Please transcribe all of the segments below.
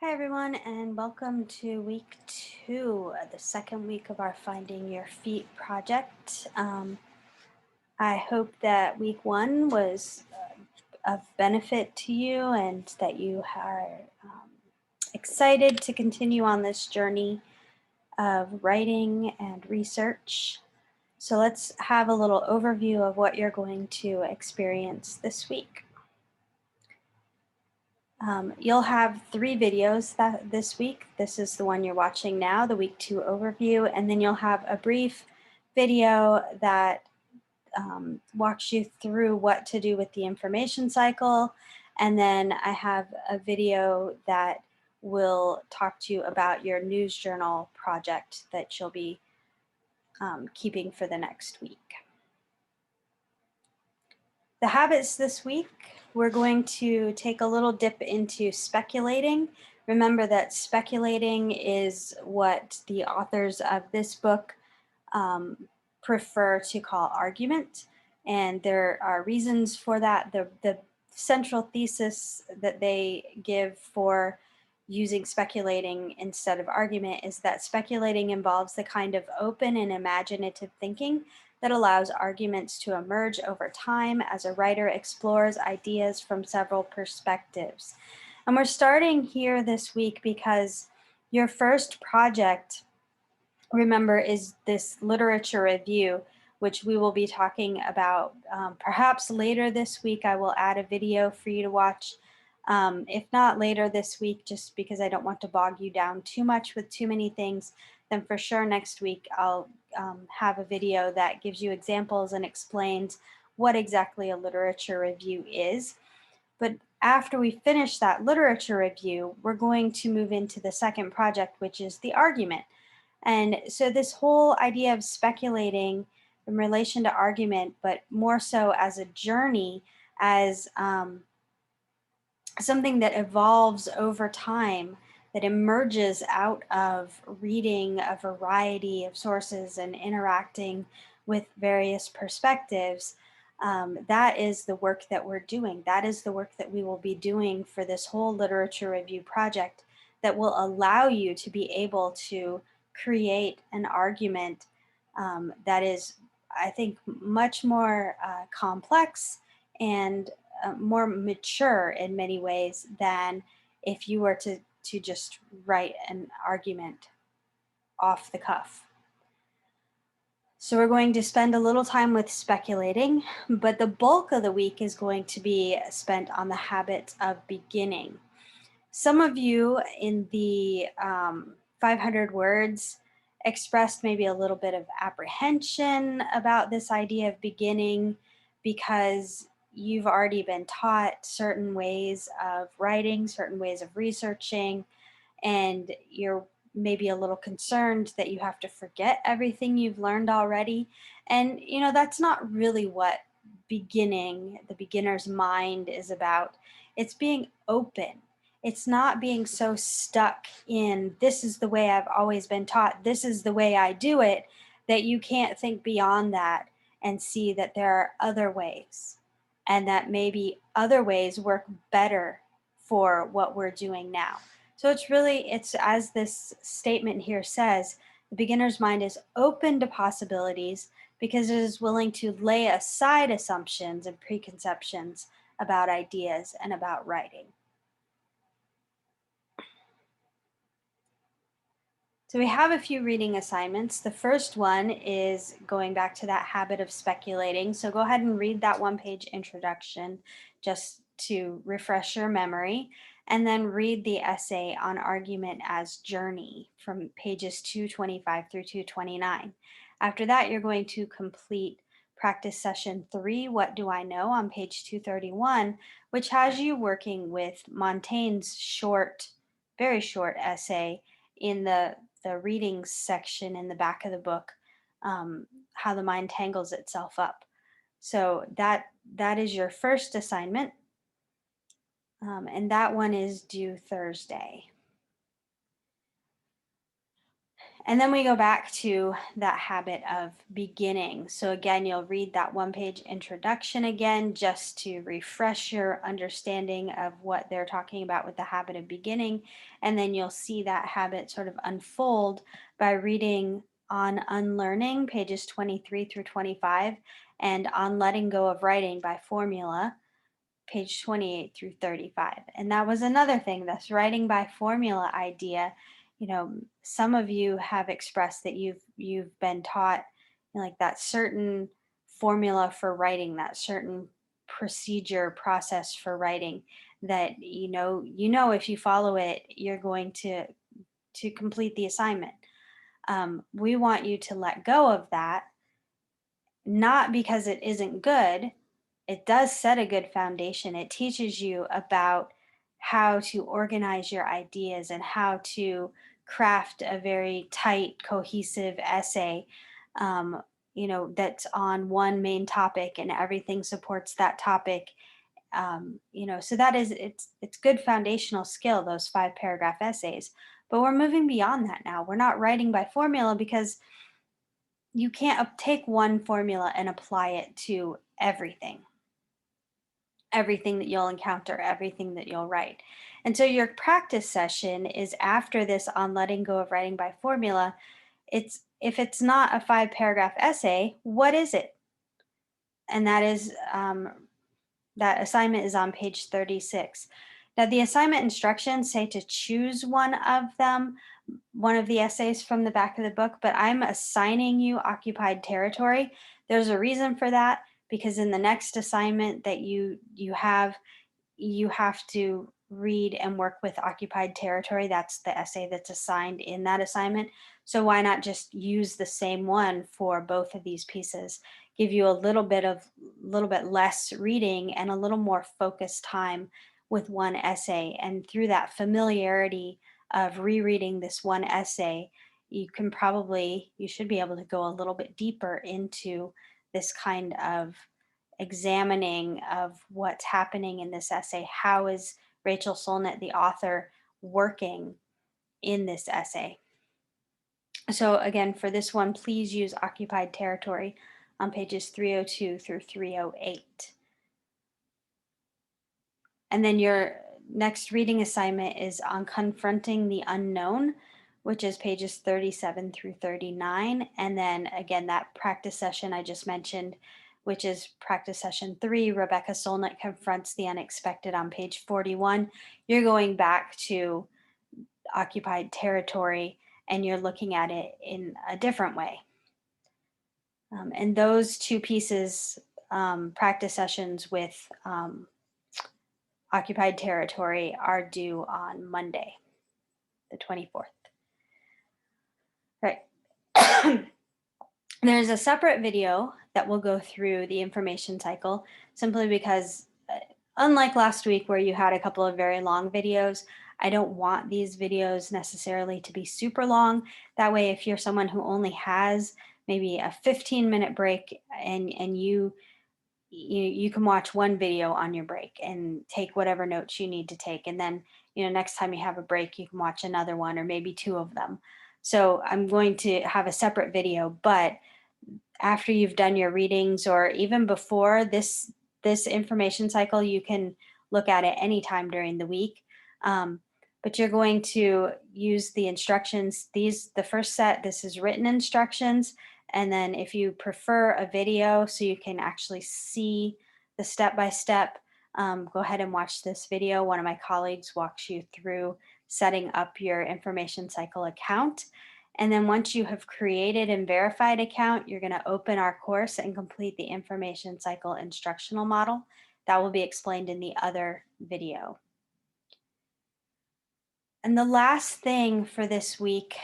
Hi, everyone, and welcome to week two, the second week of our Finding Your Feet project. I hope that week one was of benefit to you and that you are excited to continue on this journey of writing and research. So, let's have a little overview of what you're going to experience this week. You'll have three videos this week. This is the one you're watching now, the week two overview, and then you'll have a brief video that walks you through what to do with the information cycle. And then I have a video that will talk to you about your news journal project that you'll be keeping for the next week. The habits this week, we're going to take a little dip into speculating. Remember that speculating is what the authors of this book prefer to call argument, and there are reasons for that. The central thesis that they give for using speculating instead of argument is that speculating involves the kind of open and imaginative thinking that allows arguments to emerge over time as a writer explores ideas from several perspectives. And we're starting here this week because your first project, remember, is this literature review, which we will be talking about perhaps later this week. I will add a video for you to watch. If not later this week, just because I don't want to bog you down too much with too many things, then for sure next week I'll have a video that gives you examples and explains what exactly a literature review is. But after we finish that literature review, we're going to move into the second project, which is the argument. And so this whole idea of speculating in relation to argument, but more so as a journey, as something that evolves over time, that emerges out of reading a variety of sources and interacting with various perspectives. That is the work that we're doing. That is the work that we will be doing for this whole literature review project that will allow you to be able to create an argument that is, I think, much more complex and more mature in many ways than if you were to just write an argument off the cuff. So we're going to spend a little time with speculating, but the bulk of the week is going to be spent on the habit of beginning. Some of you in the 500 words expressed maybe a little bit of apprehension about this idea of beginning because you've already been taught certain ways of writing, certain ways of researching, and you're maybe a little concerned that you have to forget everything you've learned already. And, that's not really what the beginner's mind is about. It's being open. It's not being so stuck in this is the way I've always been taught, this is the way I do it, that you can't think beyond that and see that there are other ways and that maybe other ways work better for what we're doing now. So it's as this statement here says, the beginner's mind is open to possibilities because it is willing to lay aside assumptions and preconceptions about ideas and about writing. So we have a few reading assignments. The first one is going back to that habit of speculating. So go ahead and read that one-page introduction just to refresh your memory, and then read the essay on argument as journey from pages 225 through 229. After that, you're going to complete practice session 3, What Do I Know, on page 231, which has you working with Montaigne's very short essay in the reading section in the back of the book, how the mind tangles itself up. So that is your first assignment, and that one is due Thursday. And then we go back to that habit of beginning. So again, you'll read that one-page introduction again, just to refresh your understanding of what they're talking about with the habit of beginning. And then you'll see that habit sort of unfold by reading on Unlearning, pages 23 through 25, and On Letting Go of Writing by Formula, page 28 through 35. And that was another thing, this writing by formula idea. Some of you have expressed that you've been taught, like that certain formula for writing, that certain procedure process for writing, that if you follow it, you're going to complete the assignment. We want you to let go of that, not because it isn't good. It does set a good foundation. It teaches you about how to organize your ideas and how to craft a very tight, cohesive essay, that's on one main topic and everything supports that topic. So that is, it's good foundational skill, those 5-paragraph essays. But we're moving beyond that now. We're not writing by formula, because you can't take one formula and apply it to everything that you'll encounter, everything that you'll write. And so your practice session is after this On Letting Go of Writing by Formula. If it's not a 5-paragraph essay, what is it? And that assignment is on page 36. Now, the assignment instructions say to choose one of the essays from the back of the book, but I'm assigning you occupied territory. There's a reason for that, because in the next assignment that you have to read and work with occupied territory. That's the essay that's assigned in that assignment. So why not just use the same one for both of these pieces? Give you a little bit less reading and a little more focused time with one essay. And through that familiarity of rereading this one essay, you should be able to go a little bit deeper into this kind of examining of what's happening in this essay. How is Rachel Solnit, the author, working in this essay? So again, for this one, please use occupied territory on pages 302 through 308. And then your next reading assignment is on Confronting the Unknown, which is pages 37 through 39. And then again, that practice session I just mentioned, which is practice session 3, Rebecca Solnit Confronts the Unexpected, on page 41. You're going back to occupied territory and you're looking at it in a different way. And those two pieces, practice sessions with occupied territory, are due on Monday, the 24th. Right. There's a separate video that will go through the information cycle, simply because, unlike last week where you had a couple of very long videos, I don't want these videos necessarily to be super long. That way, if you're someone who only has maybe a 15-minute break, and you can watch one video on your break and take whatever notes you need to take. And then, next time you have a break, you can watch another one or maybe two of them. So I'm going to have a separate video, but after you've done your readings, or even before this information cycle, you can look at it anytime during the week. But you're going to use the instructions. The first set, this is written instructions. And then if you prefer a video so you can actually see the step-by-step, go ahead and watch this video. One of my colleagues walks you through setting up your information cycle account. And then once you have created and verified account, you're going to open our course and complete the information cycle instructional model. That will be explained in the other video. And the last thing for this week,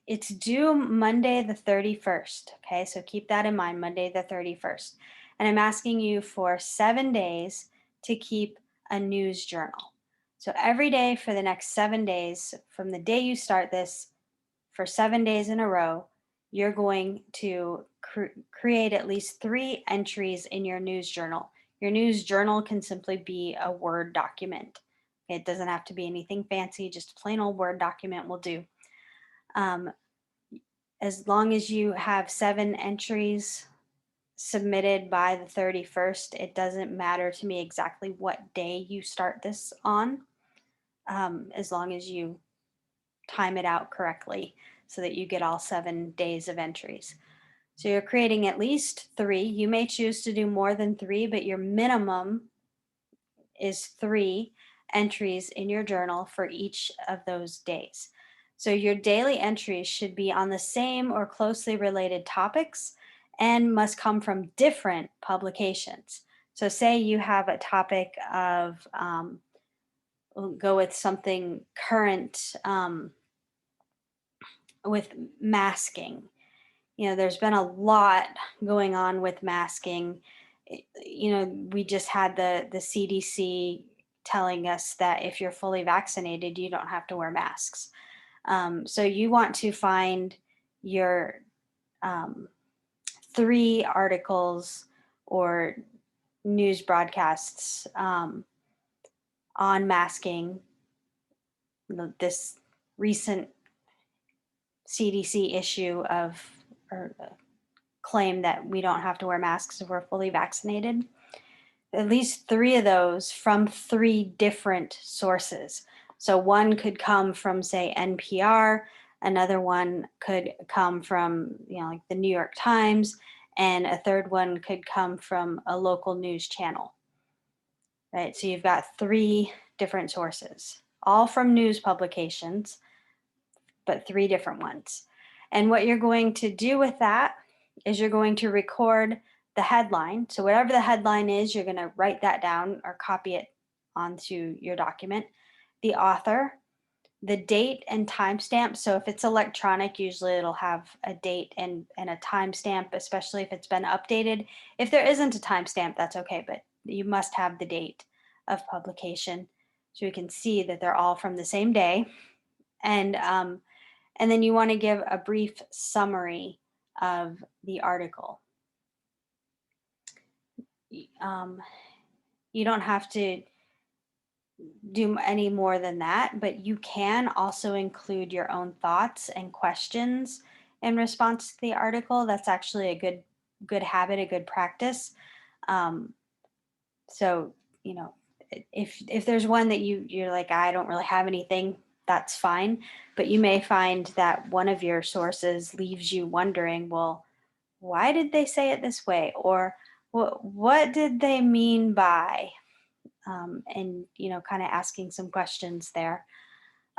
it's due Monday the 31st. Okay, so keep that in mind, Monday the 31st. And I'm asking you for 7 days to keep a news journal. So every day for the next 7 days, from the day you start this, for 7 days in a row, you're going to create at least 3 entries in your news journal. Your news journal can simply be a Word document. It doesn't have to be anything fancy, just a plain old Word document will do. as long as you have 7 entries submitted by the 31st, it doesn't matter to me exactly what day you start this on, as long as you time it out correctly so that you get all 7 days of entries. So you're creating at least 3. You may choose to do more than 3, but your minimum is 3 entries in your journal for each of those days. So your daily entries should be on the same or closely related topics and must come from different publications. So, say you have a topic of, we'll go with something current, with masking. You know, there's been a lot going on with masking. You know, we just had the CDC telling us that if you're fully vaccinated, you don't have to wear masks. So you want to find your, um, 3 articles or news broadcasts, on masking, this recent CDC issue of, or claim that we don't have to wear masks if we're fully vaccinated. At least 3 of those from 3 different sources. So one could come from, say, NPR, another one could come from, like the New York Times, and a third one could come from a local news channel. Right? So you've got 3 different sources, all from news publications, but 3 different ones. And what you're going to do with that is you're going to record the headline. So whatever the headline is, you're going to write that down or copy it onto your document. The author, the date and timestamp. So if it's electronic, usually it'll have a date and a timestamp, especially if it's been updated. If there isn't a timestamp, that's okay, but you must have the date of publication so you can see that they're all from the same day. And then you want to give a brief summary of the article. Um, you don't have to do any more than that, but you can also include your own thoughts and questions in response to the article. That's actually a good habit, a good practice. Um, so, if there's one that you're like, I don't really have anything, that's fine. But you may find that one of your sources leaves you wondering, well, why did they say it this way? Or what did they mean by? And, kind of asking some questions there.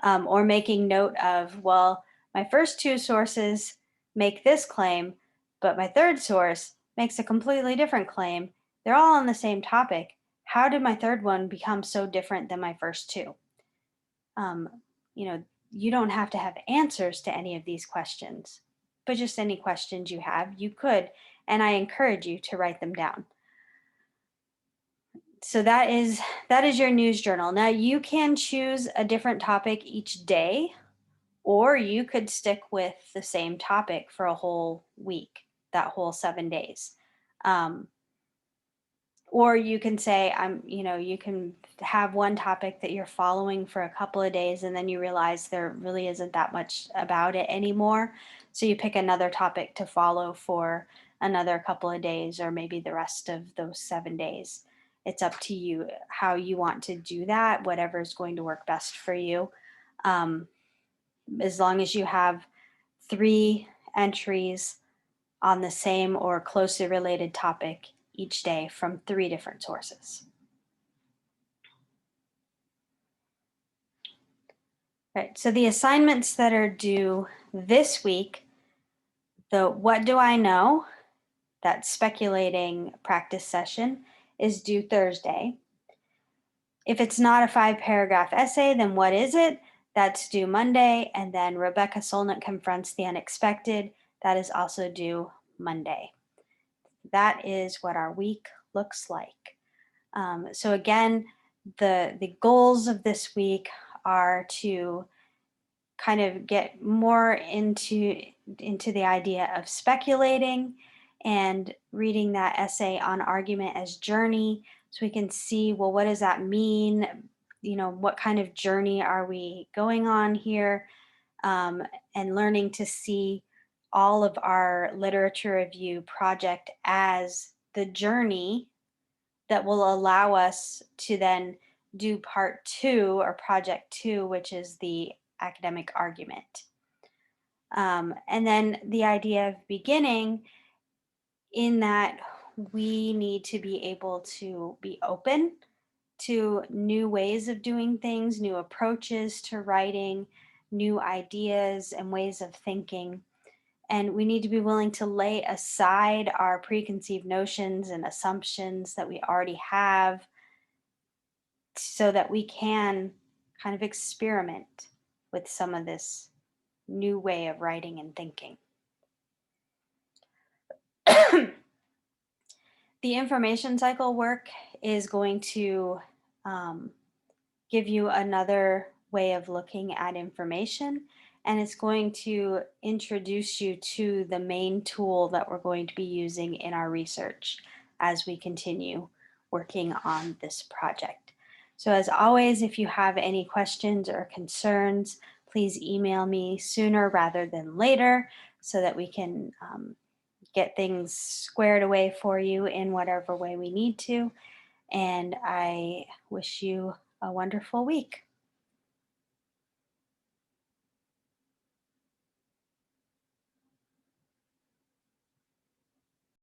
Or making note of, well, my first 2 sources make this claim, but my third source makes a completely different claim. They're all on the same topic. How did my third one become so different than my first 2? Um, you don't have to have answers to any of these questions, but just any questions you have, you could, and I encourage you to write them down. So that is your news journal. Now you can choose a different topic each day, or you could stick with the same topic for a whole week, that whole 7 days. Or you can say, you can have one topic that you're following for a couple of days and then you realize there really isn't that much about it anymore. So you pick another topic to follow for another couple of days or maybe the rest of those 7 days. It's up to you how you want to do that, whatever is going to work best for you. As long as you have 3 entries on the same or closely related topic each day from 3 different sources. Right, so the assignments that are due this week, the What Do I Know? That speculating practice session is due Thursday. If it's not a 5-paragraph essay, then what is it? That's due Monday. And then Rebecca Solnit Confronts the Unexpected. That is also due Monday. That is what our week looks like. So again, the goals of this week are to kind of get more into the idea of speculating and reading that essay on argument as journey, so we can see, well, what does that mean? What kind of journey are we going on here? And learning to see all of our literature review project as the journey that will allow us to then do part two or project two, which is the academic argument. And then the idea of beginning, in that we need to be able to be open to new ways of doing things, new approaches to writing, new ideas and ways of thinking. And we need to be willing to lay aside our preconceived notions and assumptions that we already have so that we can kind of experiment with some of this new way of writing and thinking. The information cycle work is going to um, give you another way of looking at information, and it's going to introduce you to the main tool that we're going to be using in our research as we continue working on this project. So, as always, if you have any questions or concerns, please email me sooner rather than later so that we can get things squared away for you in whatever way we need to. And I wish you a wonderful week.